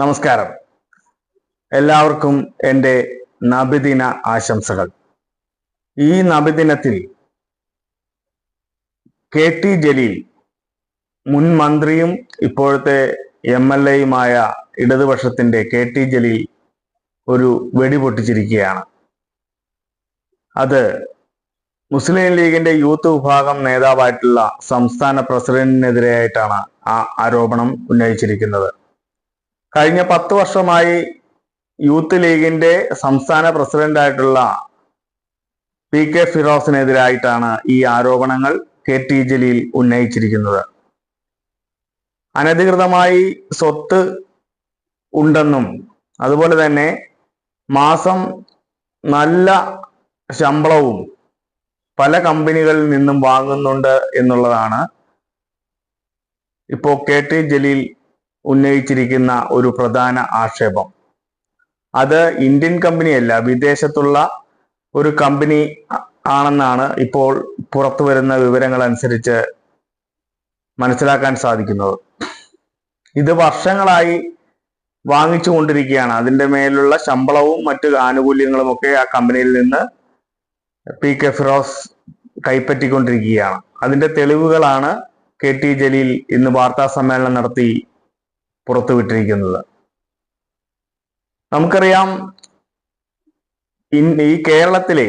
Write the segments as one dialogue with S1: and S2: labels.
S1: നമസ്കാരം. എല്ലാവർക്കും എൻ്റെ നബിദിന ആശംസകൾ. ഈ നബിദിനത്തിൽ KT ജലീൽ, മുൻ മന്ത്രിയും ഇപ്പോഴത്തെ MLA-യുമായ ഇടതുപക്ഷത്തിൻ്റെ KT ജലീൽ ഒരു വെടി പൊട്ടിച്ചിരിക്കുകയാണ്. അത് മുസ്ലിം ലീഗിന്റെ യൂത്ത് വിഭാഗം നേതാവായിട്ടുള്ള സംസ്ഥാന പ്രസിഡന്റിനെതിരെയായിട്ടാണ് ആ ആരോപണം ഉന്നയിച്ചിരിക്കുന്നത്. കഴിഞ്ഞ 10 വർഷമായി യൂത്ത് ലീഗിന്റെ സംസ്ഥാന പ്രസിഡന്റായിട്ടുള്ള PK ഫിറോസിനെതിരായിട്ടാണ് ഈ ആരോപണങ്ങൾ KT ജലീൽ ഉന്നയിച്ചിരിക്കുന്നത്. അനധികൃതമായി സ്വത്ത് ഉണ്ടെന്നും അതുപോലെ തന്നെ മാസം നല്ല ശമ്പളവും പല കമ്പനികളിൽ നിന്നും വാങ്ങുന്നുണ്ട് എന്നുള്ളതാണ് ഇപ്പോൾ KT ജലീൽ ഉന്നയിച്ചിരിക്കുന്ന ഒരു പ്രധാന ആക്ഷേപം. അത് ഇന്ത്യൻ കമ്പനിയല്ല, വിദേശത്തുള്ള ഒരു കമ്പനി ആണെന്നാണ് ഇപ്പോൾ പുറത്തു വരുന്ന വിവരങ്ങൾ അനുസരിച്ച് മനസ്സിലാക്കാൻ സാധിക്കുന്നത്. ഇത് വർഷങ്ങളായി വാങ്ങിച്ചു കൊണ്ടിരിക്കുകയാണ്. അതിൻ്റെ മേലുള്ള ശമ്പളവും മറ്റു ആനുകൂല്യങ്ങളും ഒക്കെ ആ കമ്പനിയിൽ നിന്ന് PK ഫിറോസ് കൈപ്പറ്റിക്കൊണ്ടിരിക്കുകയാണ്. അതിന്റെ തെളിവുകളാണ് KT ജലീൽ ഇന്ന് വാർത്താ സമ്മേളനം നടത്തി പുറത്തുവിട്ടിരിക്കുന്നത്. നമുക്കറിയാം, ഈ കേരളത്തിലെ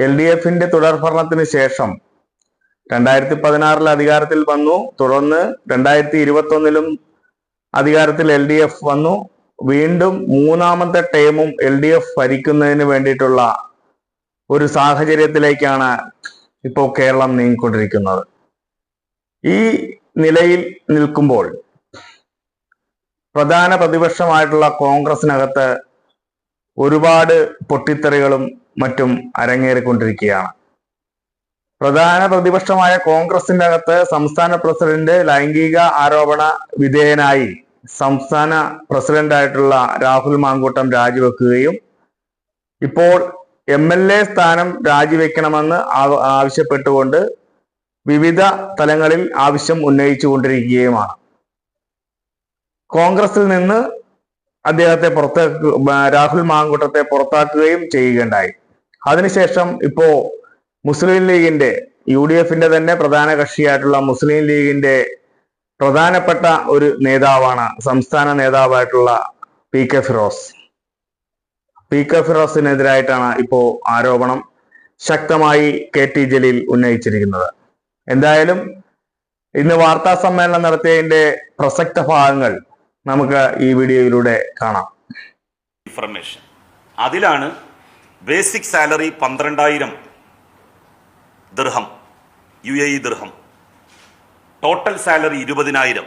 S1: LDF-ന്റെ തുടർഭരണത്തിന് ശേഷം 2016 അധികാരത്തിൽ വന്നു. തുടർന്ന് 2021 അധികാരത്തിൽ LDF വന്നു. വീണ്ടും മൂന്നാമത്തെ ടേമും LDF ഭരിക്കുന്നതിന് വേണ്ടിയിട്ടുള്ള ഒരു സാഹചര്യത്തിലേക്കാണ് ഇപ്പോൾ കേരളം നീങ്ങിക്കൊണ്ടിരിക്കുന്നത്. ഈ നിലയിൽ നിൽക്കുമ്പോൾ പ്രധാന പ്രതിപക്ഷമായിട്ടുള്ള കോൺഗ്രസിനകത്ത് ഒരുപാട് പൊട്ടിത്തെറികളും മറ്റും അരങ്ങേറിക്കൊണ്ടിരിക്കുകയാണ്. പ്രധാന പ്രതിപക്ഷമായ കോൺഗ്രസിന്റെ അകത്ത് സംസ്ഥാന പ്രസിഡന്റ് ലൈംഗിക ആരോപണ വിധേയനായി സംസ്ഥാന പ്രസിഡന്റായിട്ടുള്ള രാഹുൽ മാങ്കൂട്ടം രാജിവെക്കുകയും ഇപ്പോൾ MLA സ്ഥാനം രാജിവെക്കണമെന്ന് ആവശ്യപ്പെട്ടുകൊണ്ട് വിവിധ തലങ്ങളിൽ ആവശ്യം ഉന്നയിച്ചു കൊണ്ടിരിക്കുകയുമാണ്. കോൺഗ്രസിൽ നിന്ന് അദ്ദേഹത്തെ രാഹുൽ മാങ്കൂട്ടത്തെ പുറത്താക്കുകയും ചെയ്യുകയുണ്ടായി. അതിനുശേഷം ഇപ്പോ മുസ്ലിം ലീഗിന്റെ UDF-ന്റെ തന്നെ പ്രധാന കക്ഷിയായിട്ടുള്ള മുസ്ലിം ലീഗിന്റെ പ്രധാനപ്പെട്ട ഒരു നേതാവാണ് സംസ്ഥാന നേതാവായിട്ടുള്ള PK ഫിറോസ്. PK ഫിറോസിനെതിരായിട്ടാണ് ഇപ്പോ ആരോപണം ശക്തമായി KT ജലീൽ ഉന്നയിച്ചിരിക്കുന്നത്. എന്തായാലും ഇന്ന് വാർത്താ സമ്മേളനം നടത്തിയതിന്റെ പ്രസക്ത ഭാഗങ്ങൾ നമുക്ക് ഈ വീഡിയോയിലൂടെ കാണാം.
S2: ഇൻഫർമേഷൻ അതിലാണ് ബേസിക് സാലറി 12,000 ദിർഹം, UAE ദിർഹം. Total salary 20,000.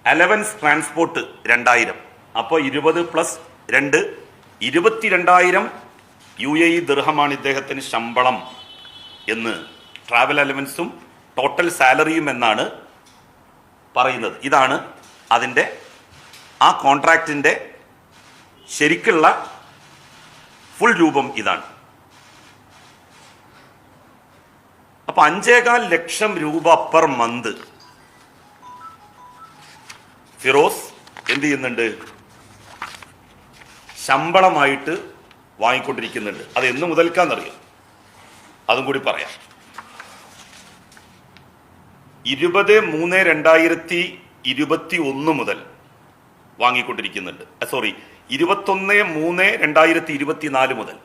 S2: Allowance transport 2,000. അപ്പോൾ 20 + 2 22,000 UAE ദിർഹമാണ് ഇദ്ദേഹത്തിന് ശമ്പളം എന്ന് ട്രാവൽ അലവൻസും ടോട്ടൽ സാലറിയും എന്നാണ് പറയുന്നത്. ഇതാണ് അതിൻ്റെ ആ കോൺട്രാക്റ്റിൻ്റെ ശരിക്കുള്ള ഫുൾ രൂപം ഇതാണ്. അപ്പൊ 5.25 ലക്ഷം രൂപ പെർ മന്ത് ഫിറോസ് എന്ത് ചെയ്യുന്നുണ്ട്? ശമ്പളമായിട്ട് വാങ്ങിക്കൊണ്ടിരിക്കുന്നുണ്ട്. അത് എന്ന് മുതൽക്കാന്നറിയാം, അതും കൂടി പറയാം. 20/3/2021 മുതൽ വാങ്ങിക്കൊണ്ടിരിക്കുന്നുണ്ട്. 21/3/2024 മുതൽ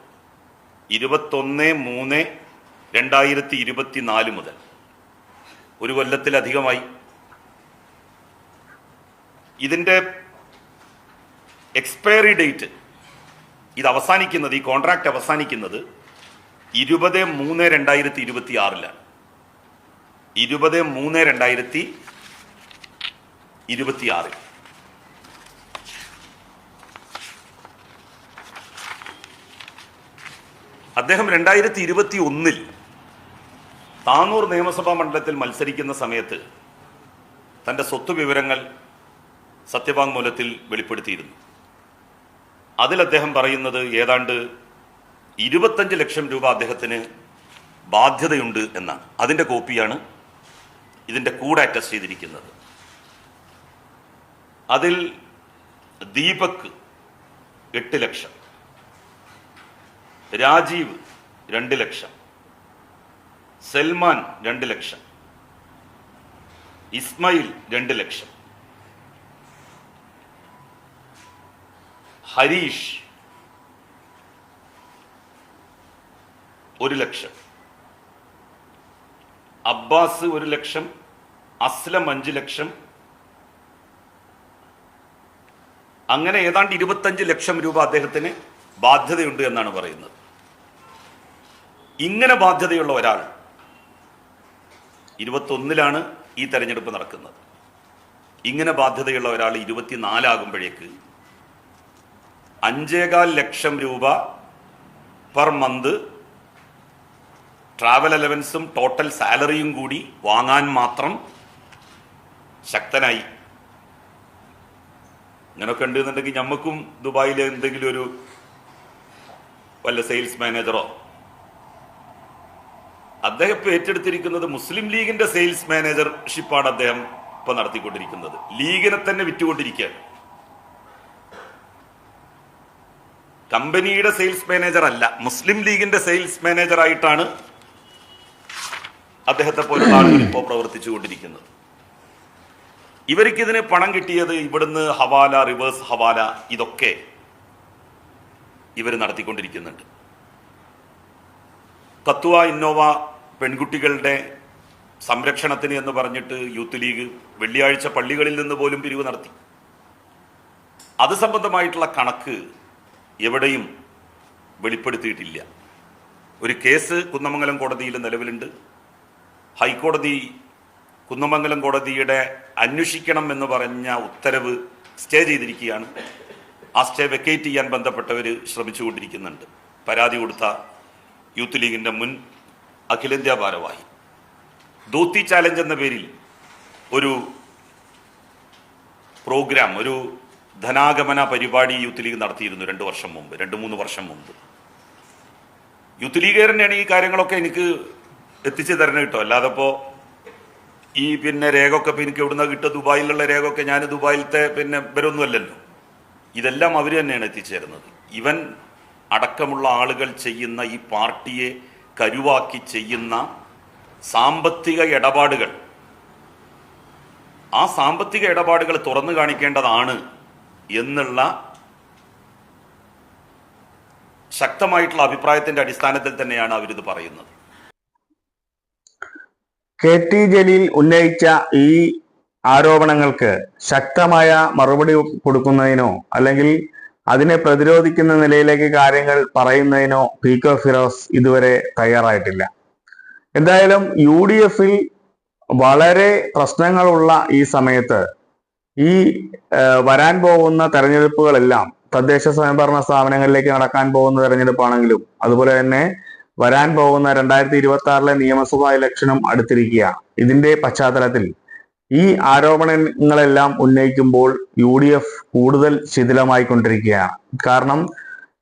S2: 21/3/2024 മുതൽ ഒരു കൊല്ലത്തിലധികമായി. ഇതിന്റെ എക്സ്പയറി ഡേറ്റ് ഇത് അവസാനിക്കുന്നത്, ഈ കോൺട്രാക്ട് അവസാനിക്കുന്നത് 20/3/2026 20/3/2026. അദ്ദേഹം 2021 താനൂർ നിയമസഭാ മണ്ഡലത്തിൽ മത്സരിക്കുന്ന സമയത്ത് തൻ്റെ സ്വത്ത് വിവരങ്ങൾ സത്യവാങ്മൂലത്തിൽ വെളിപ്പെടുത്തിയിരുന്നു. അതിൽ അദ്ദേഹം പറയുന്നത് ഏതാണ്ട് 25 ലക്ഷം രൂപ അദ്ദേഹത്തിന് ബാധ്യതയുണ്ട് എന്നാണ്. അതിൻ്റെ കോപ്പിയാണ് ഇതിൻ്റെ കൂടെ അറ്റസ്റ്റ് ചെയ്തിരിക്കുന്നത്. അതിൽ ദീപക് 8 ലക്ഷം, രാജീവ് 2 ലക്ഷം, സൽമാൻ 2 ലക്ഷം, ഇസ്മായിൽ 2 ലക്ഷം, ഹരീഷ് 1 ലക്ഷം, അബ്ബാസ് 1 ലക്ഷം, അസ്ലം 5 ലക്ഷം, അങ്ങനെ ഏതാണ്ട് 25 ലക്ഷം രൂപ അദ്ദേഹത്തിന് ബാധ്യതയുണ്ട് എന്നാണ് പറയുന്നത്. ഇങ്ങനെ ബാധ്യതയുള്ള ഒരാൾ 21-ലാണ് ഈ തെരഞ്ഞെടുപ്പ് നടക്കുന്നത്. ഇങ്ങനെ ബാധ്യതയുള്ള ഒരാൾ 24 ആകുമ്പോഴേക്ക് 5.25 ലക്ഷം രൂപ പെർ മന്ത് ട്രാവൽ അലവൻസും ടോട്ടൽ സാലറിയും കൂടി വാങ്ങാൻ മാത്രം ശക്തനായി. ഇങ്ങനൊക്കെ ഉണ്ടെന്നുണ്ടെങ്കിൽ നമുക്കും ദുബായിലെ എന്തെങ്കിലും ഒരു വല്ല സെയിൽസ് മാനേജറോ, അദ്ദേഹം ഇപ്പൊ ഏറ്റെടുത്തിരിക്കുന്നത് മുസ്ലിം ലീഗിന്റെ സെയിൽസ് മാനേജർഷിപ്പാണ് അദ്ദേഹം ഇപ്പൊ നടത്തിക്കൊണ്ടിരിക്കുന്നത്. ലീഗിനെ തന്നെ വിറ്റുകൊണ്ടിരിക്കുകയാണ്. കമ്പനിയുടെ സെയിൽസ് മാനേജർ അല്ല, മുസ്ലിം ലീഗിന്റെ സെയിൽസ് മാനേജർ ആയിട്ടാണ് അദ്ദേഹത്തെ പോലുള്ള ആളുകൾ ഇപ്പോൾ പ്രവർത്തിച്ചു കൊണ്ടിരിക്കുന്നത്. ഇവർക്കിതിന് പണം കിട്ടിയത് ഇവിടുന്ന് ഹവാല, റിവേഴ്സ് ഹവാല, ഇതൊക്കെ ഇവർ നടത്തിക്കൊണ്ടിരിക്കുന്നുണ്ട്. കത്വ ഇന്നോവ പെൺകുട്ടികളുടെ സംരക്ഷണത്തിന് എന്ന് പറഞ്ഞിട്ട് യൂത്ത് ലീഗ് വെള്ളിയാഴ്ച പള്ളികളിൽ നിന്ന് പോലും പിരിവ് നടത്തി. അത് സംബന്ധമായിട്ടുള്ള കണക്ക് എവിടെയും വെളിപ്പെടുത്തിയിട്ടില്ല. ഒരു കേസ് കുന്നമംഗലം കോടതിയിൽ നിലവിലുണ്ട്. ഹൈക്കോടതി കുന്നമംഗലം കോടതിയുടെ അന്വേഷിക്കണം എന്ന് പറഞ്ഞ ഉത്തരവ് സ്റ്റേ ചെയ്തിരിക്കുകയാണ്. ആ സ്റ്റേ വെക്കേറ്റ് ചെയ്യാൻ ബന്ധപ്പെട്ടവർ ശ്രമിച്ചുകൊണ്ടിരിക്കുന്നുണ്ട്. പരാതി കൊടുത്ത യൂത്ത് ലീഗിൻ്റെ മുൻ അഖിലേന്ത്യാ ഭാരവാഹി ധോത്തി ചാലഞ്ച് എന്ന പേരിൽ ഒരു പ്രോഗ്രാം, ഒരു ധനാഗമന പരിപാടി യൂത്ത് ലീഗ് നടത്തിയിരുന്നു 2-3 വർഷം മുമ്പ്. യൂത്ത് ലീഗുകാരനെയാണ് ഈ കാര്യങ്ങളൊക്കെ എനിക്ക് എത്തിച്ചു തരണം കേട്ടോ. അല്ലാതെ ഇപ്പോൾ ഈ രേഖയൊക്കെ ഇപ്പം എനിക്ക് എവിടുന്ന കിട്ടുക, ദുബായിലുള്ള രേഖയൊക്കെ ഞാൻ ദുബായിലത്തെ ഇവരൊന്നുമല്ലല്ലോ. ഇതെല്ലാം അവർ തന്നെയാണ് എത്തിച്ചേരുന്നത്. ഇവൻ അടക്കമുള്ള ആളുകൾ ചെയ്യുന്ന ഈ പാർട്ടിയെ കരുവാക്കി ചെയ്യുന്ന സാമ്പത്തിക ഇടപാടുകൾ, ആ സാമ്പത്തിക ഇടപാടുകൾ തുറന്നു കാണിക്കേണ്ടതാണ് എന്നുള്ള ശക്തമായിട്ടുള്ള അഭിപ്രായത്തിന്റെ അടിസ്ഥാനത്തിൽ തന്നെയാണ് അവരിത് പറയുന്നത്.
S1: KT ജലീൽ ഉന്നയിച്ച ഈ ആരോപണങ്ങൾക്ക് ശക്തമായ മറുപടി കൊടുക്കുന്നതിനോ അല്ലെങ്കിൽ അതിനെ പ്രതിരോധിക്കുന്ന നിലയിലേക്ക് കാര്യങ്ങൾ പറയുന്നതിനോ PK ഫിറോസ് ഇതുവരെ തയ്യാറായിട്ടില്ല. എന്തായാലും UDF-ൽ വളരെ പ്രശ്നങ്ങളുള്ള ഈ സമയത്ത് ഈ വരാൻ പോകുന്ന തെരഞ്ഞെടുപ്പുകളെല്ലാം തദ്ദേശ സ്വയംഭരണ സ്ഥാപനങ്ങളിലേക്ക് നടക്കാൻ പോകുന്ന തെരഞ്ഞെടുപ്പാണെങ്കിലും അതുപോലെ തന്നെ വരാൻ പോകുന്ന 2026-ലെ നിയമസഭാ ഇലക്ഷനും അടുത്തിരിക്കുകയാണ്. ഇതിന്റെ പശ്ചാത്തലത്തിൽ ഈ ആരോപണങ്ങളെല്ലാം ഉന്നയിക്കുമ്പോൾ UDF കൂടുതൽ ശിഥിലമായിക്കൊണ്ടിരിക്കുകയാണ്. കാരണം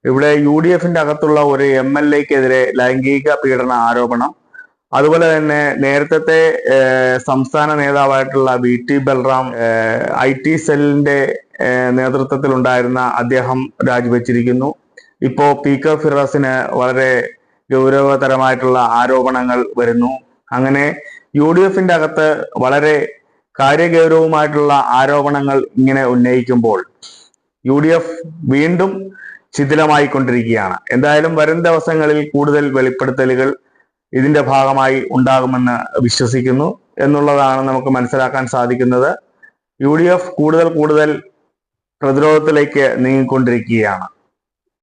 S1: ഇവിടെ UDF-ന്റെ അകത്തുള്ള ഒരു MLA-ക്കെതിരെ ലൈംഗിക പീഡന ആരോപണം, അതുപോലെ തന്നെ നേരത്തെ സംസ്ഥാന നേതാവായിട്ടുള്ള VT ബൽറാം IT സെല്ലിന്റെ നേതൃത്വത്തിലുണ്ടായിരുന്ന അദ്ദേഹം രാജിവെച്ചിരിക്കുന്നു. ഇപ്പോ PK ഫിറോസിന് വളരെ ഗൗരവതരമായിട്ടുള്ള ആരോപണങ്ങൾ വരുന്നു. അങ്ങനെ UDF-ന്റെ അകത്ത് വളരെ കാര്യഗൗരവമായിട്ടുള്ള ആരോപണങ്ങൾ ഇങ്ങനെ ഉന്നയിക്കുമ്പോൾ UDF വീണ്ടും ശിഥിലമായിക്കൊണ്ടിരിക്കുകയാണ്. എന്തായാലും വരും ദിവസങ്ങളിൽ കൂടുതൽ വെളിപ്പെടുത്തലുകൾ ഇതിന്റെ ഭാഗമായി ഉണ്ടാകുമെന്ന് വിശ്വസിക്കുന്നു എന്നുള്ളതാണ് നമുക്ക് മനസ്സിലാക്കാൻ സാധിക്കുന്നത്. UDF കൂടുതൽ പ്രതിരോധത്തിലേക്ക് നീങ്ങിക്കൊണ്ടിരിക്കുകയാണ്.